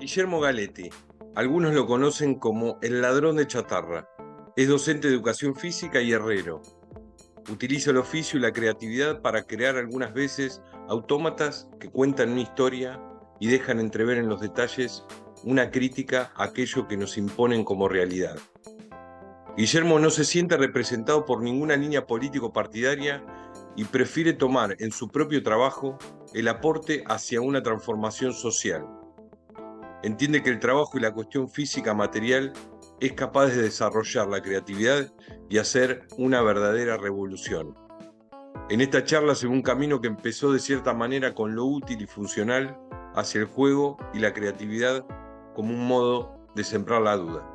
Guillermo Galetti, algunos lo conocen como el ladrón de chatarra. Es docente de educación física y herrero. Utiliza el oficio y la creatividad para crear algunas veces autómatas que cuentan una historia y dejan entrever en los detalles una crítica a aquello que nos imponen como realidad. Guillermo no se siente representado por ninguna línea político-partidaria y prefiere tomar en su propio trabajo el aporte hacia una transformación social. Entiende que el trabajo y la cuestión física material es capaz de desarrollar la creatividad y hacer una verdadera revolución. En esta charla se ve un camino que empezó de cierta manera con lo útil y funcional hacia el juego y la creatividad como un modo de sembrar la duda.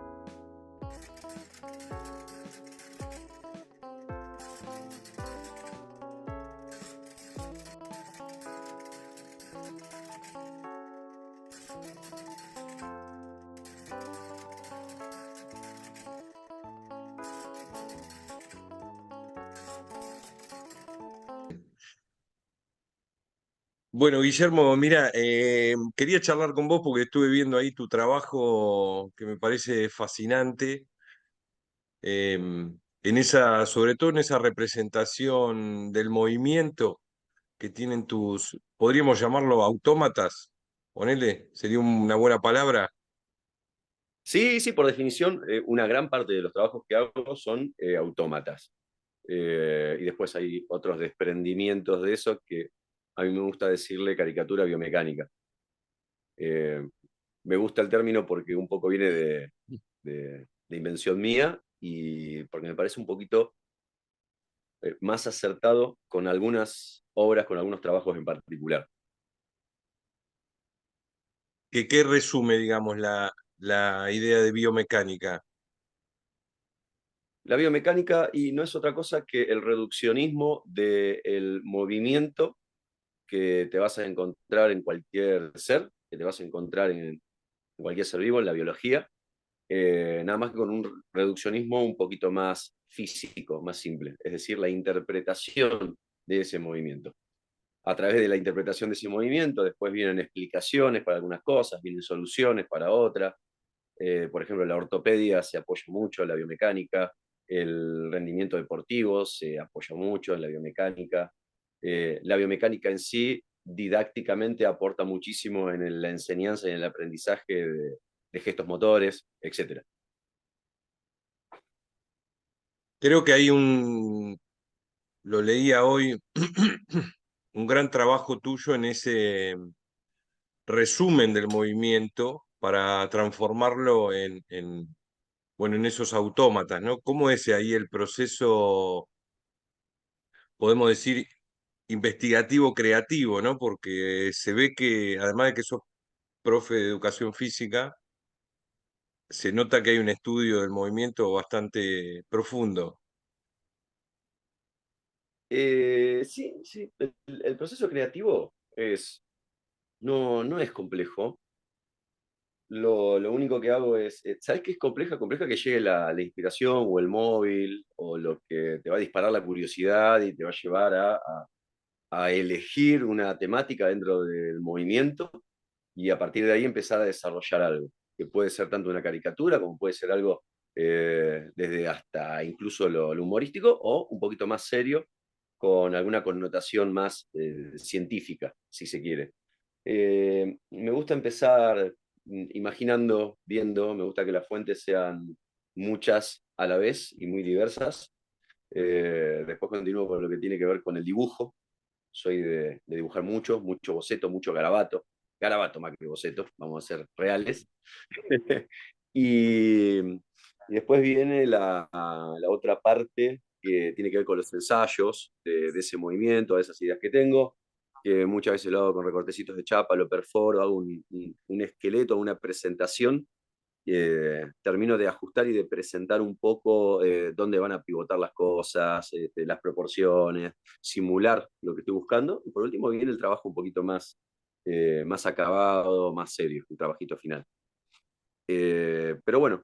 Bueno, Guillermo, mira, quería charlar con vos porque estuve viendo ahí tu trabajo que me parece fascinante, en esa, sobre todo en esa representación del movimiento que tienen tus, podríamos llamarlo autómatas, ponele, sería una buena palabra. Sí, sí, por definición, una gran parte de los trabajos que hago son autómatas. Y después hay otros desprendimientos de eso que a mí me gusta decirle caricatura biomecánica. Eh, Me gusta el término porque un poco viene de invención mía y porque me parece un poquito más acertado con algunas obras, con algunos trabajos en particular. ¿Qué resume, digamos, la idea de biomecánica? La biomecánica y no es otra cosa que el reduccionismo del movimiento que te vas a encontrar en cualquier ser, que te vas a encontrar en cualquier ser vivo, en la biología, nada más que con un reduccionismo un poquito más físico, más simple, es decir, la interpretación de ese movimiento. A través de la interpretación de ese movimiento, después vienen explicaciones para algunas cosas, vienen soluciones para otras. Por ejemplo, la ortopedia se apoya mucho en la biomecánica, el rendimiento deportivo se apoya mucho en la biomecánica. La biomecánica en sí, didácticamente, aporta muchísimo en la enseñanza y en el aprendizaje de gestos motores, etc. Creo que hay lo leía hoy, un gran trabajo tuyo en ese resumen del movimiento para transformarlo bueno, en esos autómatas, ¿no? ¿Cómo es ahí el proceso, podemos decir, investigativo creativo, ¿no? Porque se ve que, además de que sos profe de educación física, se nota que hay un estudio del movimiento bastante profundo. Sí, sí, el proceso creativo no es complejo. Lo único que hago es, ¿sabes qué es compleja? Compleja que llegue la inspiración o el móvil o lo que te va a disparar la curiosidad y te va a llevar a elegir una temática dentro del movimiento y a partir de ahí empezar a desarrollar algo, que puede ser tanto una caricatura como puede ser algo desde hasta incluso lo humorístico o un poquito más serio con alguna connotación más científica, si se quiere. Me gusta empezar imaginando, viendo, me gusta que las fuentes sean muchas a la vez y muy diversas. Después continúo con lo que tiene que ver con el dibujo. Soy de dibujar mucho, mucho boceto, mucho garabato. Garabato más que boceto, vamos a ser reales. y, y después viene la otra parte que tiene que ver con los ensayos de ese movimiento, de esas ideas que tengo, que muchas veces lo hago con recortecitos de chapa, lo perforo, hago un esqueleto, una presentación, termino de ajustar y de presentar un poco dónde van a pivotar las cosas, las proporciones, simular lo que estoy buscando. Y por último viene el trabajo un poquito más acabado, más serio, un trabajito final. Pero bueno,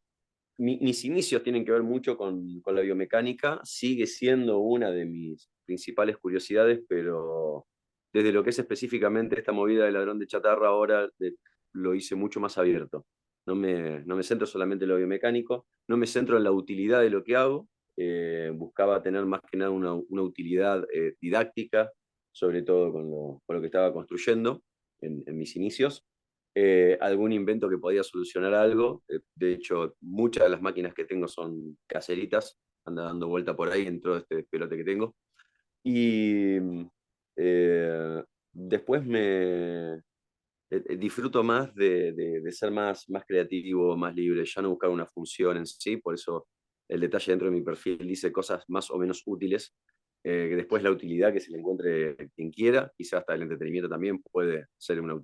mis inicios tienen que ver mucho con la biomecánica, sigue siendo una de mis principales curiosidades, pero desde lo que es específicamente esta movida del ladrón de chatarra ahora, lo hice mucho más abierto. No me centro solamente en lo biomecánico, no me centro en la utilidad de lo que hago, buscaba tener más que nada una utilidad didáctica, sobre todo con lo que estaba construyendo en mis inicios. Algún invento que podía solucionar algo. De hecho, muchas de las máquinas que tengo son caseritas, anda dando vuelta por ahí en todo este pelote que tengo. Y después disfruto más de ser más creativo, más libre, ya no buscar una función en sí, por eso el detalle dentro de mi perfil dice cosas más o menos útiles, que después la utilidad que se le encuentre quien quiera, quizás hasta el entretenimiento también puede ser una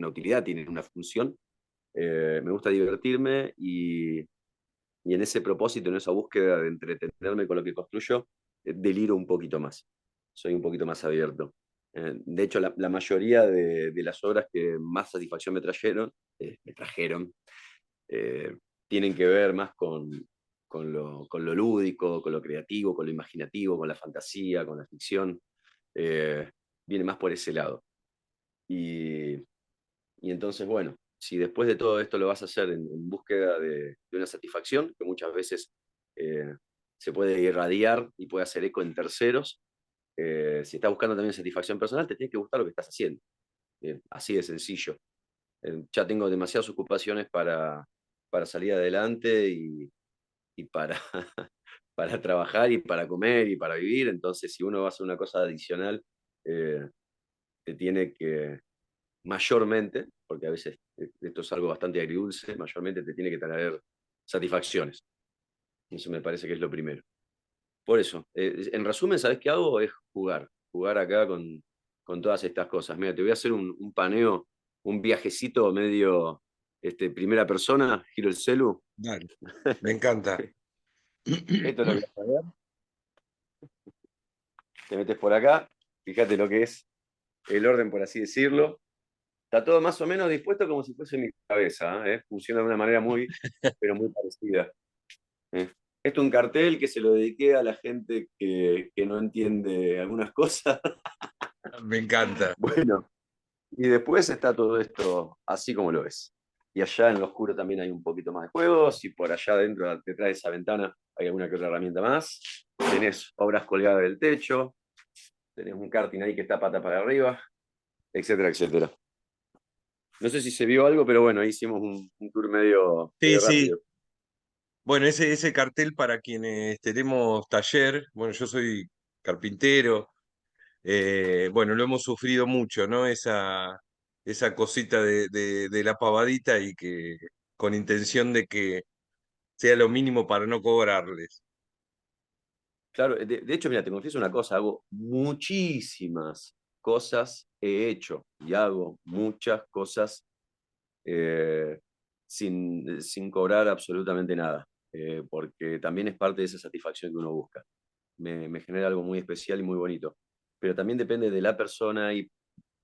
utilidad, tiene una función. Me gusta divertirme y en ese propósito, en esa búsqueda de entretenerme con lo que construyo, deliro un poquito más, soy un poquito más abierto. De hecho, la mayoría de las obras que más satisfacción me trajeron eh, tienen que ver más con lo lúdico, con lo creativo, con lo imaginativo, con la fantasía, con la ficción. Eh, Viene más por ese lado. Y, y entonces, bueno, si después de todo esto lo vas a hacer en búsqueda de una satisfacción, que muchas veces eh, se puede irradiar y puede hacer eco en terceros, si estás buscando también satisfacción personal, te tiene que gustar lo que estás haciendo. Así de sencillo. Ya tengo demasiadas ocupaciones para salir adelante y para, para trabajar y para comer y para vivir. Entonces, si uno va a hacer una cosa adicional, eh, te tiene que, mayormente, porque a veces esto es algo bastante agridulce, mayormente te tiene que traer satisfacciones. Eso me parece que es lo primero. Por eso, en resumen, ¿sabes qué hago? Es jugar acá con todas estas cosas. Mira, te voy a hacer un paneo, un viajecito medio primera persona, giro el celu. Dale, me encanta. Esto es lo que vas a ver. Te metes por acá, fíjate lo que es el orden, por así decirlo. Está todo más o menos dispuesto como si fuese mi cabeza, ¿eh? Funciona de una manera pero muy parecida. ¿Eh? Esto es un cartel que se lo dediqué a la gente que no entiende algunas cosas. Me encanta. Bueno, y después está todo esto así como lo ves. Y allá en lo oscuro también hay un poquito más de juegos, y por allá adentro, detrás de esa ventana, hay alguna que otra herramienta más. Tenés obras colgadas del techo, tenés un karting ahí que está pata para arriba, etcétera, etcétera. No sé si se vio algo, pero bueno, ahí hicimos un tour medio, Sí, medio sí. rápido. Bueno, ese cartel para quienes tenemos taller, bueno, yo soy carpintero, bueno, lo hemos sufrido mucho, ¿no? Esa cosita de la pavadita y que con intención de que sea lo mínimo para no cobrarles. Claro, de hecho, mira, te confieso una cosa, hago muchísimas cosas, he hecho y hago muchas cosas eh, sin cobrar absolutamente nada, porque también es parte de esa satisfacción que uno busca. Me genera algo muy especial y muy bonito, pero también depende de la persona y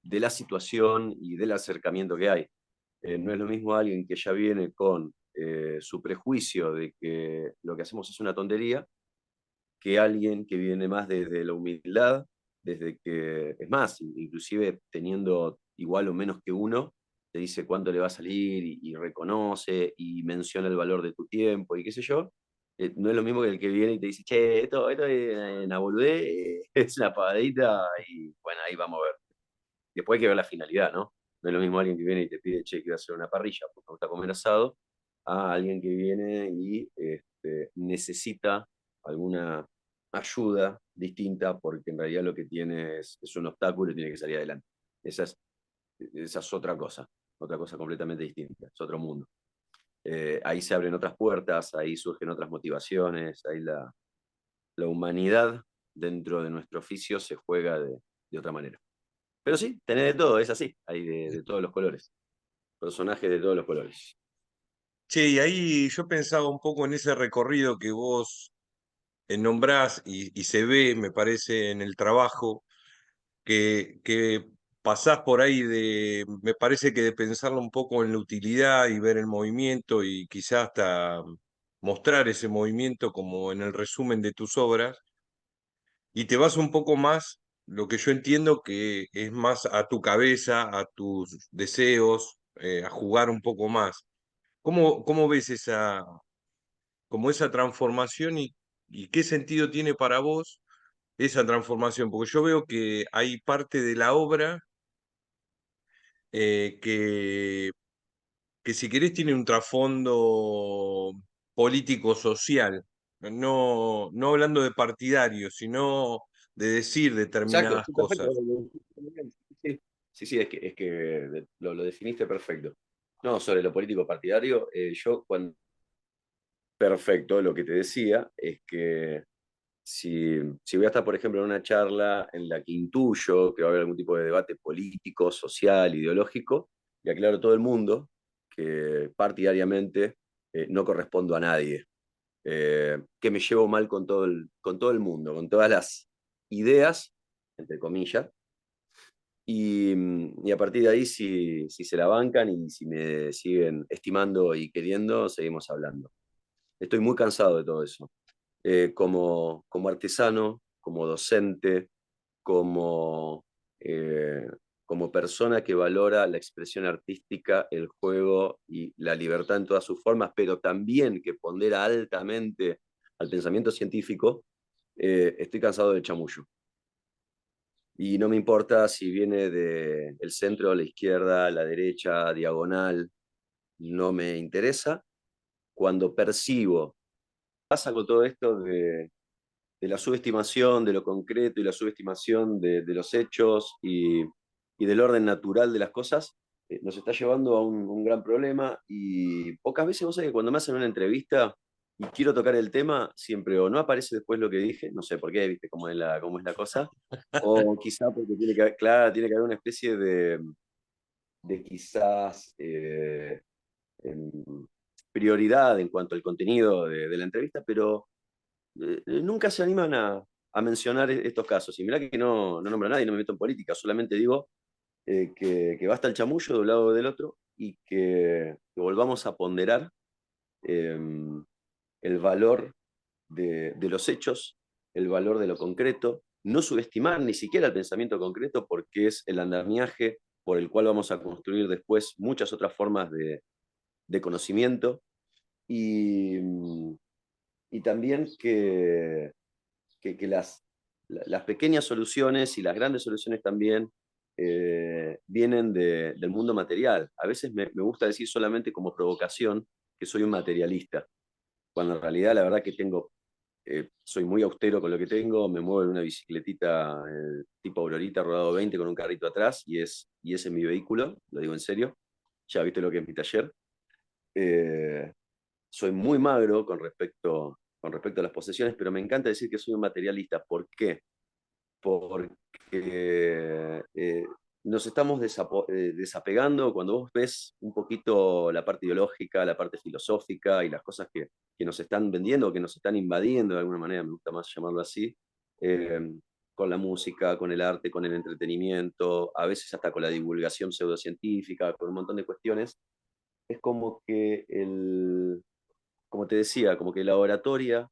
de la situación y del acercamiento que hay. No es lo mismo alguien que ya viene con su prejuicio de que lo que hacemos es una tontería, que alguien que viene más desde la humildad, desde que, es más, inclusive teniendo igual o menos que uno, te dice cuánto le va a salir y reconoce y menciona el valor de tu tiempo y qué sé yo. No es lo mismo que el que viene y te dice, che, esto es una boludez, es una pavadita y bueno, ahí vamos a ver. Después hay que ver la finalidad, ¿no? No es lo mismo alguien que viene y te pide, che, quiero hacer una parrilla porque me gusta comer asado, a alguien que viene y necesita alguna ayuda distinta porque en realidad lo que tiene es un obstáculo y tiene que salir adelante. Esa es otra cosa completamente distinta, es otro mundo. Ahí se abren otras puertas, ahí surgen otras motivaciones, ahí la humanidad dentro de nuestro oficio se juega de otra manera. Pero sí, tenés de todo, es así, hay de todos los colores, personajes de todos los colores. Che, y ahí yo pensaba un poco en ese recorrido que vos nombrás y se ve, me parece, en el trabajo, que pasás por ahí me parece que de pensarlo un poco en la utilidad y ver el movimiento y quizás hasta mostrar ese movimiento como en el resumen de tus obras, y te vas un poco más, lo que yo entiendo que es más a tu cabeza, a tus deseos, a jugar un poco más. ¿Cómo ves como esa transformación y qué sentido tiene para vos esa transformación? Porque yo veo que hay parte de la obra eh, que, que si querés tiene un trasfondo político-social, no hablando de partidario, sino de decir Exacto, determinadas sí, perfecto. cosas. Sí, sí, sí, es que lo definiste perfecto. No, sobre lo político partidario, yo cuando... Perfecto, lo que te decía es que si voy a estar, por ejemplo, en una charla en la que intuyo que va a haber algún tipo de debate político, social, ideológico, y aclaro a todo el mundo que partidariamente no correspondo a nadie, que me llevo mal con todo el mundo, con todas las ideas, entre comillas, y a partir de ahí, si se la bancan y si me siguen estimando y queriendo, seguimos hablando. Estoy muy cansado de todo eso. Como artesano, como docente, como, eh, como persona que valora la expresión artística, el juego y la libertad en todas sus formas, pero también que pondera altamente al pensamiento científico, estoy cansado del chamullo. Y no me importa si viene del centro, la izquierda, la derecha, diagonal, no me interesa. Cuando percibo, pasa con todo esto de la subestimación de lo concreto y la subestimación de los hechos y del orden natural de las cosas, nos está llevando a un gran problema y pocas veces vos sabés que cuando me hacen una entrevista y quiero tocar el tema, siempre o no aparece después lo que dije, no sé por qué, viste cómo es la cosa, o quizá porque claro, tiene que haber una especie de quizás em, prioridad en cuanto al contenido de la entrevista, pero nunca se animan a mencionar estos casos. Y mirá que no nombro a nadie, no me meto en política, solamente digo que basta el chamullo de un lado o del otro y que volvamos a ponderar eh, el valor de los hechos, el valor de lo concreto, no subestimar ni siquiera el pensamiento concreto porque es el andamiaje por el cual vamos a construir después muchas otras formas de conocimiento y, y también que las pequeñas soluciones y las grandes soluciones también vienen del mundo material. A veces me gusta decir solamente como provocación que soy un materialista, cuando en realidad la verdad que soy muy austero con lo que tengo, me muevo en una bicicletita tipo Aurorita, rodado 20 con un carrito atrás y ese es mi vehículo, lo digo en serio, ya viste lo que es mi taller. Eh, Soy muy magro con respecto a las posesiones, pero me encanta decir que soy un materialista. ¿Por qué? Porque nos estamos desapegando cuando vos ves un poquito la parte ideológica, la parte filosófica y las cosas que nos están vendiendo o que nos están invadiendo de alguna manera, me gusta más llamarlo así, eh, con la música, con el arte, con el entretenimiento, a veces hasta con la divulgación pseudocientífica, con un montón de cuestiones. Es como que como te decía, como que la oratoria,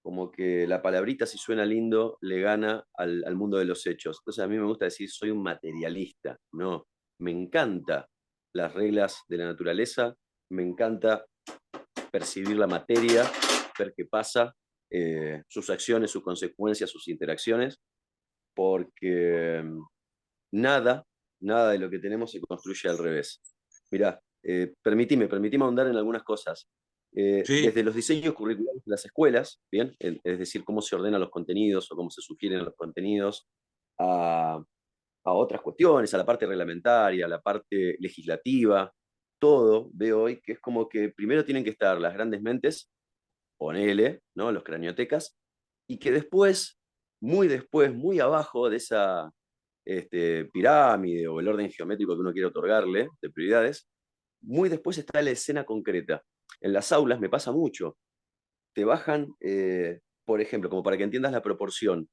como que la palabrita, si suena lindo, le gana al mundo de los hechos. Entonces a mí me gusta decir, soy un materialista, ¿no? Me encanta las reglas de la naturaleza, me encanta percibir la materia, ver qué pasa, sus acciones, sus consecuencias, sus interacciones, porque nada, nada de lo que tenemos se construye al revés. Mirá, permitime ahondar en algunas cosas. Sí, Desde los diseños curriculares de las escuelas, ¿bien? Es decir, cómo se ordenan los contenidos o cómo se sugieren los contenidos, a, a otras cuestiones, a la parte reglamentaria, a la parte legislativa, todo veo hoy que es como que primero tienen que estar las grandes mentes, ponele, ¿no? Los craniotecas, y que después, muy abajo de esa pirámide o el orden geométrico que uno quiere otorgarle de prioridades, muy después está la escena concreta. En las aulas me pasa mucho. Te bajan, por ejemplo, como para que entiendas la proporción,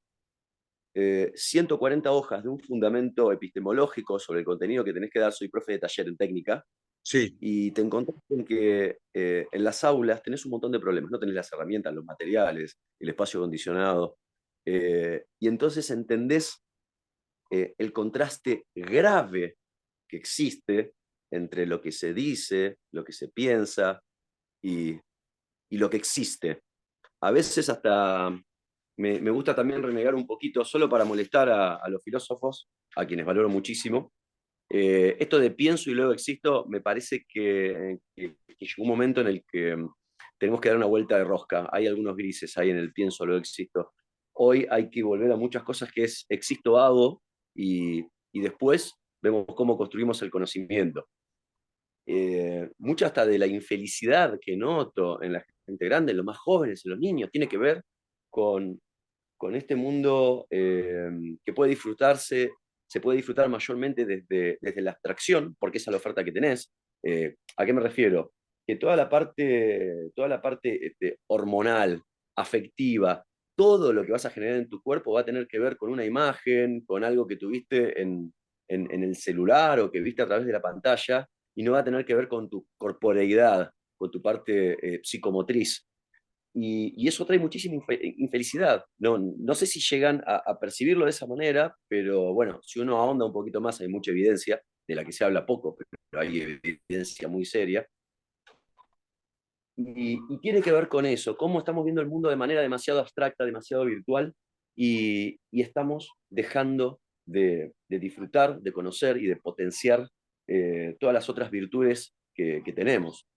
140 hojas de un fundamento epistemológico sobre el contenido que tenés que dar. Soy profe de taller en técnica sí. y te encontrás con que en las aulas tenés un montón de problemas. No tenés las herramientas, los materiales, el espacio acondicionado. Y entonces entendés el contraste grave que existe entre lo que se dice, lo que se piensa y, y lo que existe. A veces hasta me gusta también renegar un poquito, solo para molestar a los filósofos, a quienes valoro muchísimo. Esto de pienso y luego existo, me parece que llegó un momento en el que tenemos que dar una vuelta de rosca. Hay algunos grises ahí en el pienso, luego existo. Hoy hay que volver a muchas cosas que es existo, hago, y después vemos cómo construimos el conocimiento. Mucha hasta de la infelicidad que noto en la gente grande, en los más jóvenes, en los niños, tiene que ver con, con este mundo que puede disfrutarse, se puede disfrutar mayormente desde la abstracción, porque esa es la oferta que tenés. ¿A qué me refiero? Que toda la parte hormonal, afectiva, todo lo que vas a generar en tu cuerpo va a tener que ver con una imagen, con algo que tuviste en el celular o que viste a través de la pantalla, y no va a tener que ver con tu corporeidad, con tu parte psicomotriz. Y eso trae muchísima infelicidad. No sé si llegan a percibirlo de esa manera, pero bueno, si uno ahonda un poquito más, hay mucha evidencia, de la que se habla poco, pero hay evidencia muy seria. Y tiene que ver con eso, cómo estamos viendo el mundo de manera demasiado abstracta, demasiado virtual, y estamos dejando de disfrutar, de conocer y de potenciar todas las otras virtudes que tenemos,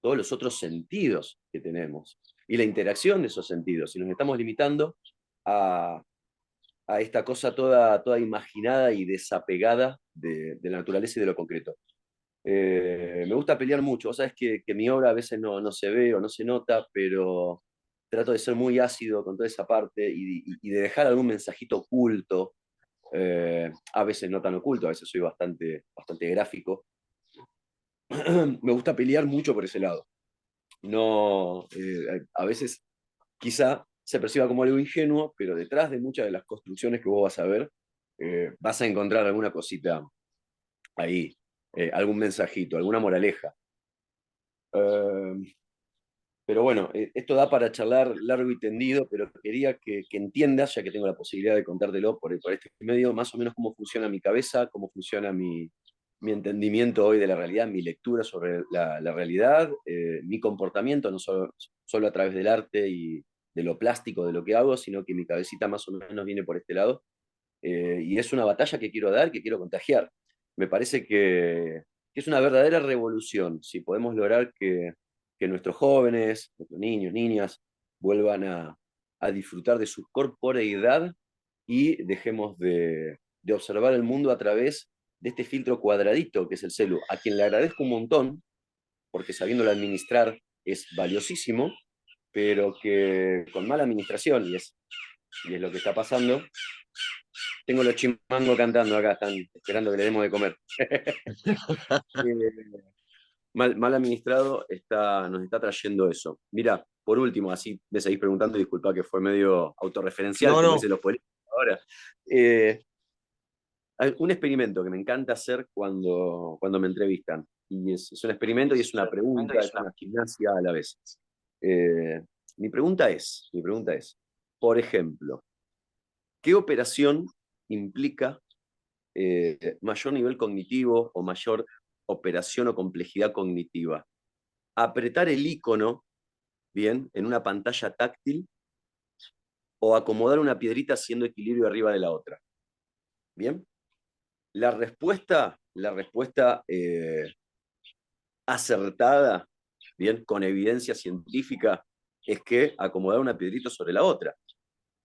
todos los otros sentidos que tenemos y la interacción de esos sentidos. Y nos estamos limitando a, a esta cosa toda imaginada y desapegada de la naturaleza y de lo concreto. Me gusta pelear mucho. Vos sabés que mi obra a veces no se ve o no se nota, pero trato de ser muy ácido con toda esa parte y de dejar algún mensajito oculto, a veces no tan oculto, a veces soy bastante gráfico. Me gusta pelear mucho por ese lado. No, a veces quizá se perciba como algo ingenuo, pero detrás de muchas de las construcciones que vos vas a ver, vas a encontrar alguna cosita ahí, algún mensajito, alguna moraleja. Eh, pero bueno, esto da para charlar largo y tendido, pero quería que entiendas, ya que tengo la posibilidad de contártelo por este medio, más o menos cómo funciona mi cabeza, cómo funciona mi entendimiento hoy de la realidad, mi lectura sobre la realidad, mi comportamiento, no solo a través del arte y de lo plástico de lo que hago, sino que mi cabecita más o menos viene por este lado. Y es una batalla que quiero dar, que quiero contagiar. Me parece que es una verdadera revolución si podemos lograr que nuestros jóvenes, nuestros niños, niñas, vuelvan a disfrutar de su corporeidad y dejemos de observar el mundo a través de este filtro cuadradito que es el celu, a quien le agradezco un montón, porque sabiéndolo administrar es valiosísimo, pero que con mala administración, y es lo que está pasando. Tengo los chimangos cantando acá, están esperando que le demos de comer. Mal administrado nos está trayendo eso. Mira, por último, así me seguís preguntando, disculpa que fue medio autorreferencial, No, como no. dicen los políticos ahora. Eh, un experimento que me encanta hacer cuando me entrevistan. Y es un experimento y es una pregunta, es una gimnasia a la vez. Eh, mi pregunta es, por ejemplo, ¿qué operación implica mayor nivel cognitivo o mayor operación o complejidad cognitiva? Apretar el icono, bien, en una pantalla táctil o acomodar una piedrita haciendo equilibrio arriba de la otra. Bien, la respuesta acertada, bien, con evidencia científica, es que acomodar una piedrita sobre la otra.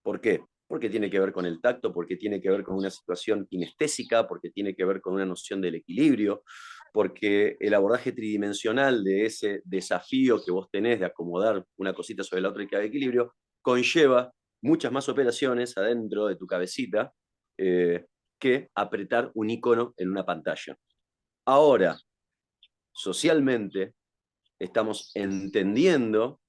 ¿Por qué? Porque tiene que ver con el tacto, porque tiene que ver con una situación kinestésica, porque tiene que ver con una noción del equilibrio, porque el abordaje tridimensional de ese desafío que vos tenés de acomodar una cosita sobre la otra y que haga equilibrio, conlleva muchas más operaciones adentro de tu cabecita que apretar un icono en una pantalla. Ahora, socialmente, estamos entendiendo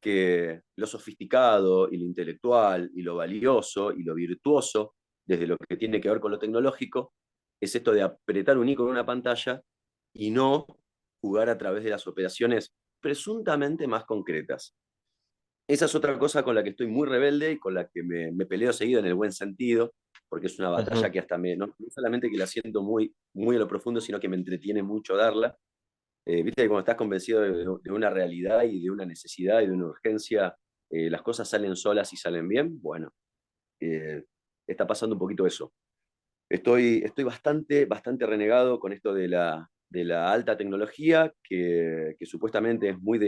que lo sofisticado y lo intelectual y lo valioso y lo virtuoso, desde lo que tiene que ver con lo tecnológico, es esto de apretar un icono en una pantalla y no jugar a través de las operaciones presuntamente más concretas. Esa es otra cosa con la que estoy muy rebelde y con la que me peleo seguido en el buen sentido, porque es una batalla Ujú. que hasta no solamente que la siento muy, muy a lo profundo, sino que me entretiene mucho darla. Viste que cuando estás convencido de una realidad y de una necesidad y de una urgencia, las cosas salen solas y salen bien. Bueno, eh, está pasando un poquito eso. Estoy bastante renegado con esto de la alta tecnología, que supuestamente es muy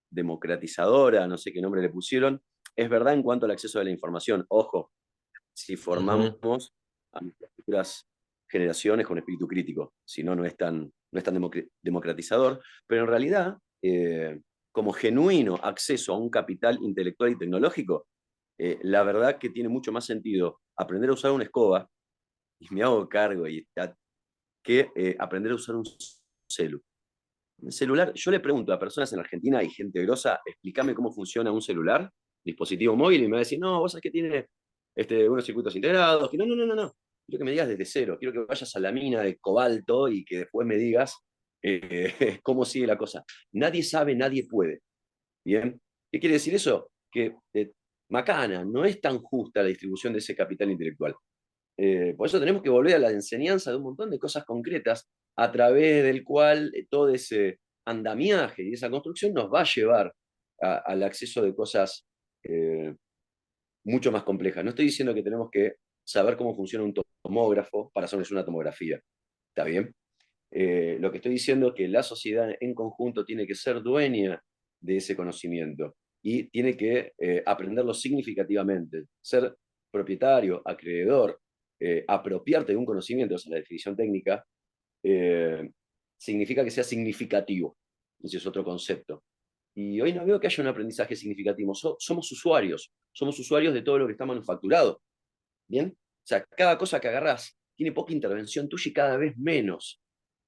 democratizadora, no sé qué nombre le pusieron. Es verdad en cuanto al acceso a la información. Ojo, si Ujú. formamos a nuestras futuras generaciones con espíritu crítico, si no, no es tan democratizador, pero en realidad, como genuino acceso a un capital intelectual y tecnológico, la verdad que tiene mucho más sentido aprender a usar una escoba, y me hago cargo, que aprender a usar un celu. Un celular, yo le pregunto a personas en Argentina y gente grosa, explícame cómo funciona un celular, dispositivo móvil, y me va a decir, no, vos sabés que tiene unos circuitos integrados, que no. Quiero que me digas desde cero, quiero que vayas a la mina de cobalto y que después me digas cómo sigue la cosa. Nadie sabe, nadie puede. ¿Bien? ¿Qué quiere decir eso? Que macana, no es tan justa la distribución de ese capital intelectual. Por eso tenemos que volver a la enseñanza de un montón de cosas concretas a través del cual todo ese andamiaje y esa construcción nos va a llevar al acceso de cosas eh, mucho más complejas. No estoy diciendo que tenemos que saber cómo funciona un tomógrafo para hacernos una tomografía, ¿está bien? Lo que estoy diciendo es que la sociedad en conjunto tiene que ser dueña de ese conocimiento y tiene que aprenderlo significativamente, ser propietario, acreedor, apropiarte de un conocimiento, esa es la definición técnica, eh, significa que sea significativo. Ese es otro concepto. Y hoy no veo que haya un aprendizaje significativo. Somos usuarios de todo lo que está manufacturado. ¿Bien? O sea, cada cosa que agarrás tiene poca intervención tuya y cada vez menos.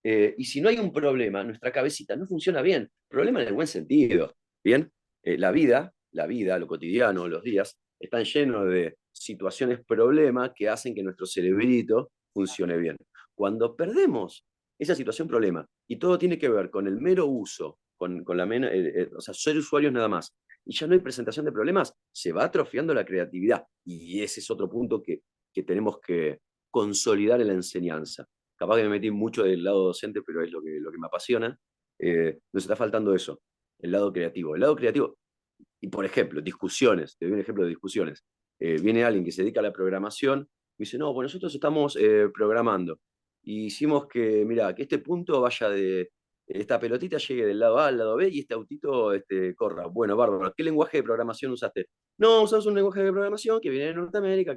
Y si no hay un problema, nuestra cabecita no funciona bien. Problema en el buen sentido. ¿Bien? La vida, lo cotidiano, los días, están llenos de situaciones, problemas que hacen que nuestro cerebrito funcione bien. Cuando perdemos esa situación, problema, y todo tiene que ver con el mero uso, con o sea, ser usuarios nada más, y ya no hay presentación de problemas, se va atrofiando la creatividad. Y ese es otro punto que tenemos que consolidar en la enseñanza. Capaz que me metí mucho del lado docente, pero es lo que me apasiona. Nos está faltando eso, el lado creativo. El lado creativo, y por ejemplo, discusiones, te doy un ejemplo de discusiones. Viene alguien que se dedica a la programación, y dice, no, pues nosotros estamos programando. Y hicimos que, mira, que este punto vaya de, esta pelotita llegue del lado A al lado B y este autito corra. Bueno, bárbaro. ¿Qué lenguaje de programación usaste? No, usamos un lenguaje de programación que viene de Norteamérica.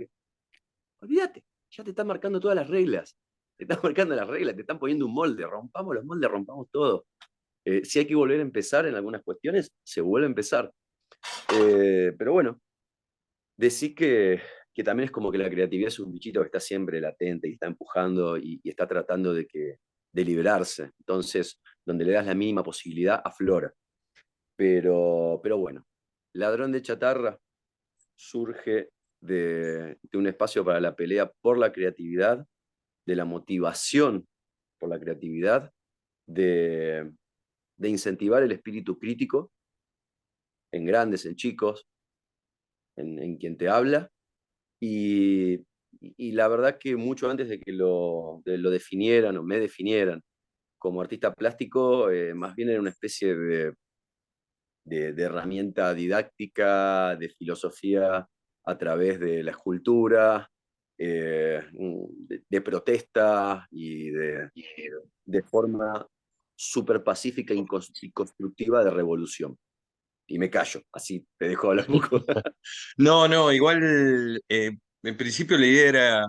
Olvídate, ya te están marcando todas las reglas. Te están marcando las reglas, te están poniendo un molde. Rompamos los moldes, rompamos todo. Si hay que volver a empezar en algunas cuestiones, se vuelve a empezar. Pero bueno, decir que también es como que la creatividad es un bichito que está siempre latente y está empujando y está tratando de liberarse. Entonces, donde le das la mínima posibilidad, aflora. Pero bueno, Ladrón de Chatarra surge de un espacio para la pelea por la creatividad, de la motivación por la creatividad, de, de incentivar el espíritu crítico en grandes, en chicos, en quien te habla. Y, y la verdad que mucho antes de que lo definieran o me definieran como artista plástico, más bien era una especie de herramienta didáctica, de filosofía a través de la escultura, de protesta y de forma súper pacífica y constructiva de revolución. Y me callo, así te dejo hablar un poco. No, no, igual en principio la idea era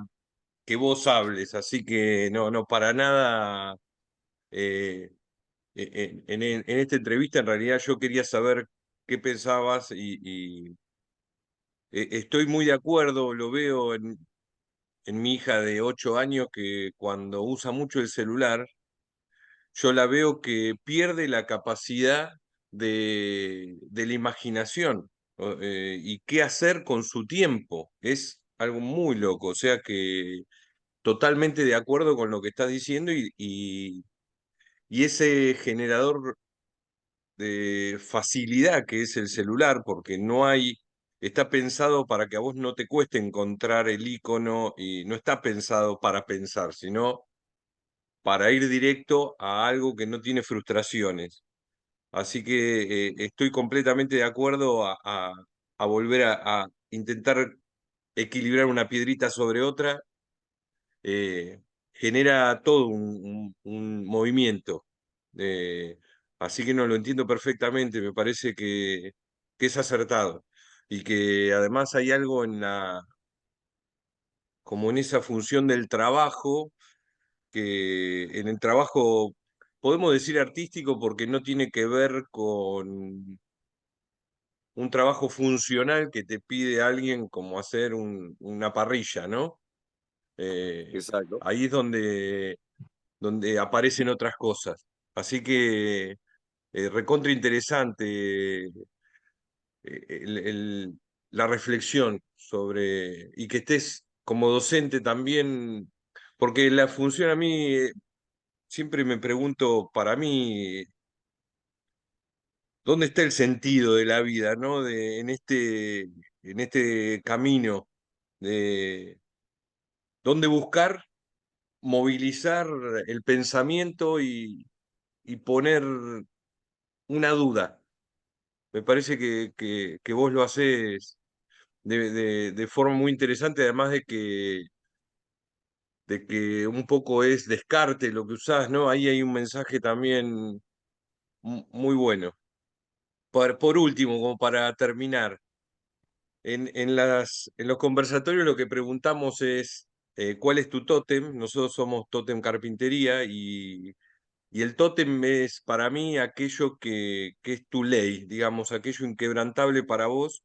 que vos hables, así que no, no, para nada. eh, en esta entrevista en realidad yo quería saber qué pensabas y estoy muy de acuerdo, lo veo en mi hija de 8 años que cuando usa mucho el celular, yo la veo que pierde la capacidad de la imaginación y qué hacer con su tiempo. Es algo muy loco, o sea que totalmente de acuerdo con lo que estás diciendo y ese generador de facilidad que es el celular, porque no hay está pensado para que a vos no te cueste encontrar el icono y no está pensado para pensar, sino para ir directo a algo que no tiene frustraciones. Así que estoy completamente de acuerdo a volver a intentar equilibrar una piedrita sobre otra. eh, Genera todo un movimiento. Eh, Así que no lo entiendo perfectamente, me parece que es acertado y que además hay algo como en esa función del trabajo, que en el trabajo podemos decir artístico porque no tiene que ver con un trabajo funcional que te pide alguien como hacer una parrilla, ¿no? Eh, Exacto. Ahí es donde aparecen otras cosas. Así que recontra interesante la reflexión sobre, y que estés como docente también, porque la función a mí, siempre me pregunto, para mí, ¿dónde está el sentido de la vida, ¿no? En este camino de dónde buscar, movilizar el pensamiento y poner una duda. Me parece que vos lo haces de forma muy interesante, además de que un poco es descarte lo que usás, ¿no? Ahí hay un mensaje también muy bueno. Por último, como para terminar, en los conversatorios lo que preguntamos es ¿cuál es tu tótem? Nosotros somos Tótem Carpintería y el tótem es para mí aquello que es tu ley, digamos, aquello inquebrantable para vos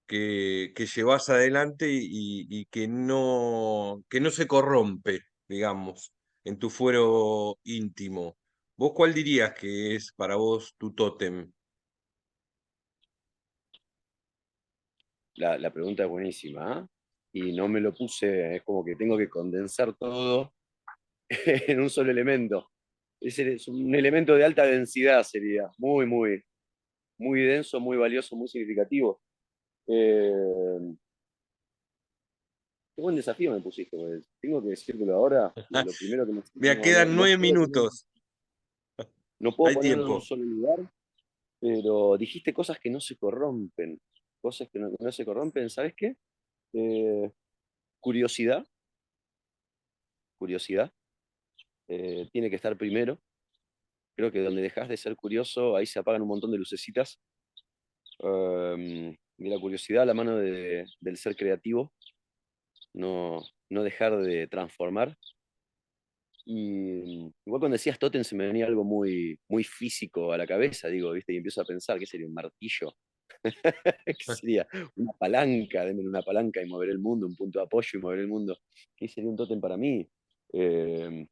que llevas adelante y que no se corrompe, digamos, en tu fuero íntimo. ¿Vos cuál dirías que es para vos tu tótem? La pregunta es buenísima, ¿ah? Y no me lo puse, es como que tengo que condensar todo en un solo elemento. Es un elemento de alta densidad, sería muy, muy, muy denso, muy valioso, muy significativo. Eh, Qué buen desafío me pusiste, porque tengo que decírtelo ahora. Lo primero que me Mira, no, no, quedan no nueve puedo minutos, no puedo hay ponerlo en un tiempo. solo lugar, pero dijiste cosas que no se corrompen. Cosas que no se corrompen, ¿sabes qué? Eh, curiosidad, curiosidad, tiene que estar primero. Creo que donde dejas de ser curioso, ahí se apagan un montón de lucecitas. Y la curiosidad a la mano del ser creativo, no, no dejar de transformar. Y igual cuando decías tótem se me venía algo muy, muy físico a la cabeza, digo, ¿viste? Y empiezo a pensar, ¿qué sería un martillo? ¿Qué sería una palanca? Denme una palanca y mover el mundo, un punto de apoyo y mover el mundo. ¿Qué sería un tótem para mí? Eh,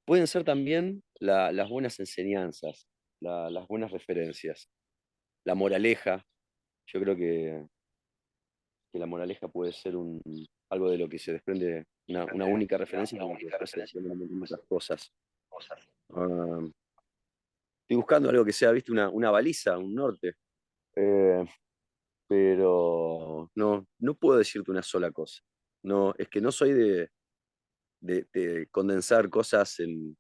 Pueden ser también las buenas enseñanzas, las buenas referencias, la moraleja. Yo creo que la moraleja puede ser algo de lo que se desprende una única referencia y de lo que después se desprenden muchas cosas. Ah, estoy buscando algo que sea, viste, una baliza, un norte, eh, pero no puedo decirte una sola cosa. No, es que no soy de condensar cosas en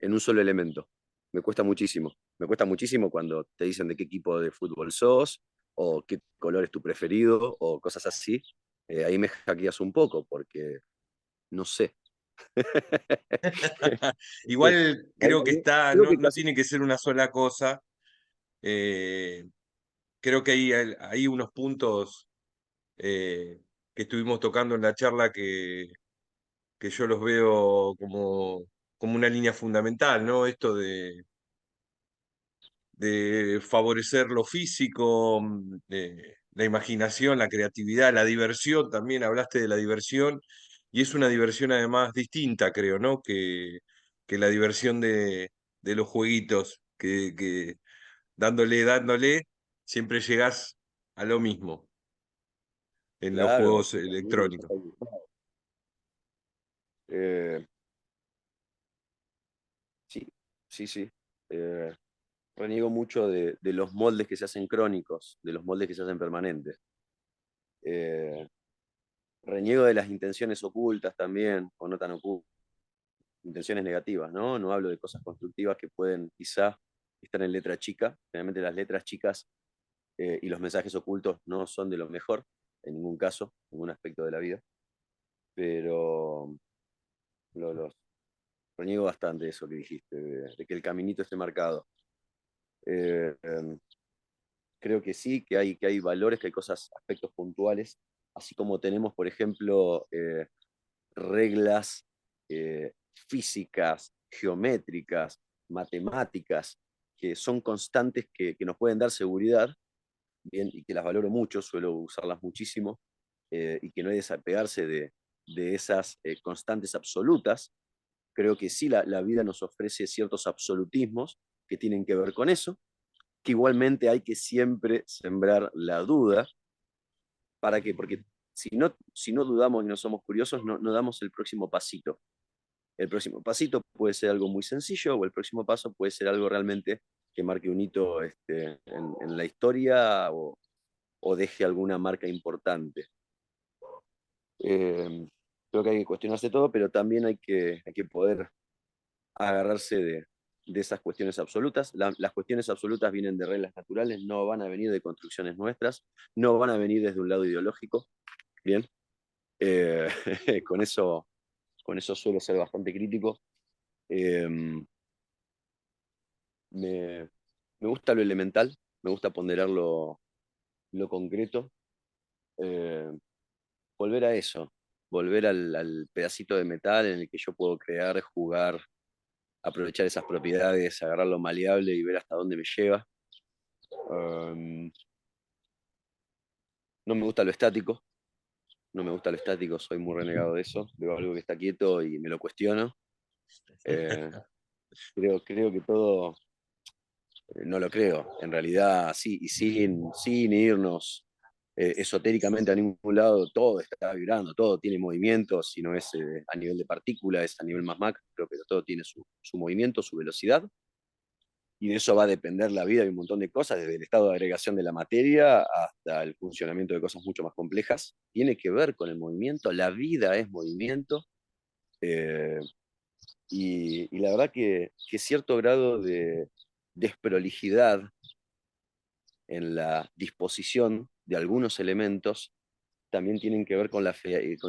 un solo elemento. Me cuesta muchísimo. Me cuesta muchísimo cuando te dicen de qué equipo de fútbol sos, o qué color es tu preferido, o cosas así. Ahí me hackeas un poco, porque no sé. Igual creo que está, Creo que no casi. tiene que ser una sola cosa. eh, Creo que hay unos puntos eh, que estuvimos tocando en la charla que yo los veo como una línea fundamental, ¿no? Esto de favorecer lo físico, la imaginación, la creatividad, la diversión, también hablaste de la diversión, y es una diversión además distinta, creo, ¿no? Que la diversión de los jueguitos, que dándole, siempre llegás a lo mismo en los Claro, juegos totalmente. electrónicos. Eh, sí, sí, sí. Eh, reniego mucho de los moldes que se hacen crónicos, de los moldes que se hacen permanentes. Eh, Reniego de las intenciones ocultas también, o no tan ocultas, intenciones negativas, ¿no? No hablo de cosas constructivas que pueden quizá estar en letra chica. Generalmente las letras chicas y los mensajes ocultos no son de lo mejor, en ningún caso, en ningún aspecto de la vida, pero los reniego bastante eso que dijiste, de que el caminito esté marcado. Eh, eh, Creo que sí, que hay valores, que hay cosas, aspectos puntuales, así como tenemos, por ejemplo, reglas físicas, geométricas, matemáticas, que son constantes que nos pueden dar seguridad, bien, y que las valoro mucho, suelo usarlas muchísimo, y que no hay que desapegarse de esas constantes absolutas. Creo que sí, la vida nos ofrece ciertos absolutismos que tienen que ver con eso, que igualmente hay que siempre sembrar la duda. ¿Para qué? Porque si no dudamos y no somos curiosos, no damos el próximo pasito. El próximo pasito puede ser algo muy sencillo o el próximo paso puede ser algo realmente que marque un hito en la historia o deje alguna marca importante. Eh, Creo que hay que cuestionarse todo, pero también hay que poder agarrarse de esas cuestiones absolutas. Las cuestiones absolutas vienen de reglas naturales, no van a venir de construcciones nuestras, no van a venir desde un lado ideológico. Bien, eh, con, eso, con eso suelo ser bastante crítico. Eh, me, Me gusta lo elemental, me gusta ponderar lo concreto. Eh, Volver a eso, volver al pedacito de metal en el que yo puedo crear, jugar, aprovechar esas propiedades, agarrar lo maleable y ver hasta dónde me lleva. Um, no me gusta lo estático, no me gusta lo estático, soy muy renegado de eso. Veo algo que está quieto y me lo cuestiono. Eh, creo que todo, no lo creo, en realidad sí, y sin irnos esotéricamente a ningún lado, todo está vibrando, todo tiene movimiento, si no es a nivel de partícula, es a nivel más macro, pero todo tiene su movimiento, su velocidad, y de eso va a depender la vida y un montón de cosas, desde el estado de agregación de la materia hasta el funcionamiento de cosas mucho más complejas. Tiene que ver con el movimiento, la vida es movimiento, eh, y la verdad que cierto grado de desprolijidad en la disposición de algunos elementos también tienen que ver con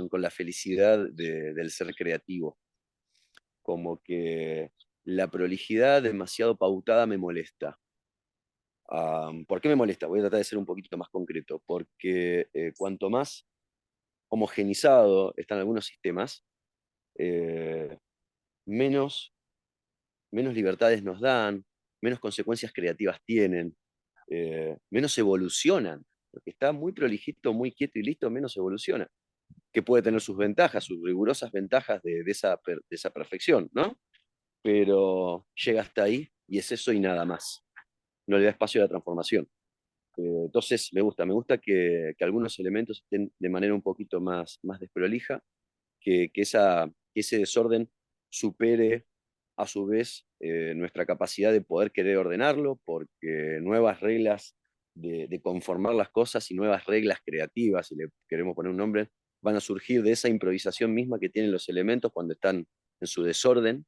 con la felicidad del ser creativo. Como que la prolijidad demasiado pautada me molesta. ¿Por qué me molesta? Voy a tratar de ser un poquito más concreto. Porque cuanto más homogenizado están algunos sistemas, eh, menos, menos libertades nos dan, menos consecuencias creativas tienen, menos evolucionan. Porque está muy prolijito, muy quieto y listo, menos evoluciona. Que puede tener sus ventajas, sus rigurosas ventajas de esa perfección, ¿no? Pero llega hasta ahí y es eso y nada más. No le da espacio a la transformación. Entonces me gusta que algunos elementos estén de manera un poquito más desprolija, que ese desorden supere a su vez nuestra capacidad de poder querer ordenarlo, porque nuevas reglas de conformar las cosas y nuevas reglas creativas, si le queremos poner un nombre, van a surgir de esa improvisación misma que tienen los elementos cuando están en su desorden.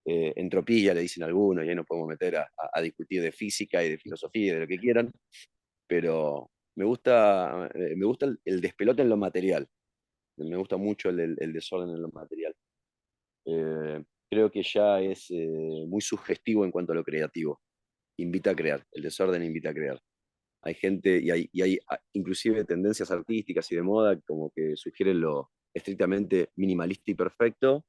Entropía le dicen algunos, y ahí nos podemos meter a discutir de física y de filosofía y de lo que quieran, pero me gusta el despelote en lo material, me gusta mucho el desorden en lo material. Creo que ya es muy sugestivo en cuanto a lo creativo. Invita a crear, el desorden invita a crear. Hay gente y hay inclusive tendencias artísticas y de moda como que sugieren lo estrictamente minimalista y perfecto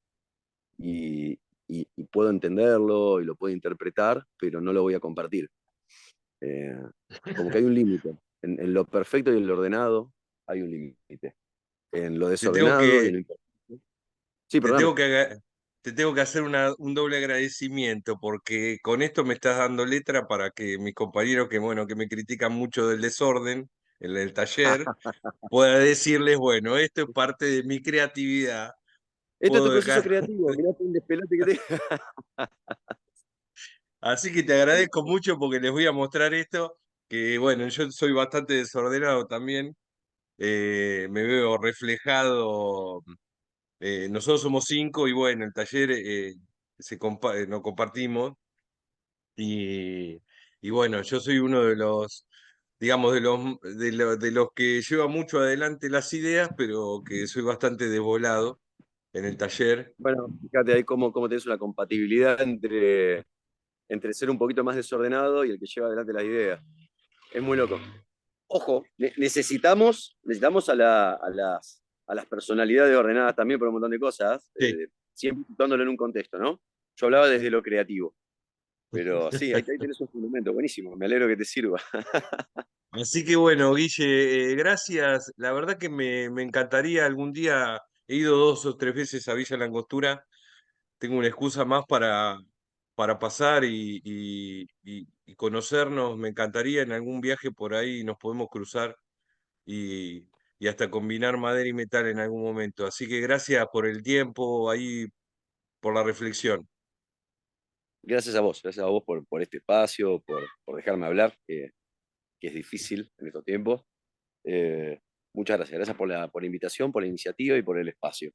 y, y puedo entenderlo y lo puedo interpretar, pero no lo voy a compartir. Eh, Como que hay un límite. En lo perfecto y en lo ordenado hay un límite. En lo Te tengo desordenado y en que, lo imperfecto. Sí, te perdóname. tengo que, te tengo que hacer un doble agradecimiento porque con esto me estás dando letra para que mis compañeros que, bueno, que me critican mucho del desorden en el taller, pueda decirles, bueno, esto es parte de mi creatividad. Este es tu Puedo proceso dejar. creativo, mirá un despelote que te... Así que te agradezco mucho porque les voy a mostrar esto, que bueno, yo soy bastante desordenado también, me veo reflejado, nosotros somos 5 y bueno, el taller nos compartimos y, y bueno, yo soy uno de los, digamos, de los que lleva mucho adelante las ideas, pero que soy bastante desvolado en el taller. Bueno, fíjate ahí cómo tenés una compatibilidad entre ser un poquito más desordenado y el que lleva adelante las ideas. Es muy loco. Ojo, necesitamos a las personalidades ordenadas también por un montón de cosas, Sí. siempre dándolo en un contexto, ¿no? Yo hablaba desde lo creativo, pero sí, ahí tenés un fundamento, buenísimo, me alegro que te sirva. Así que bueno, Guille, gracias. La verdad que me encantaría algún día, he ido 2 o 3 veces a Villa Langostura, tengo una excusa más para pasar y conocernos, me encantaría en algún viaje por ahí nos podemos cruzar y, y hasta combinar madera y metal en algún momento. Así que gracias por el tiempo, ahí, por la reflexión. Gracias a vos por este espacio, por dejarme hablar, que es difícil en estos tiempos. Eh, Muchas gracias, gracias por la invitación, por la iniciativa y por el espacio.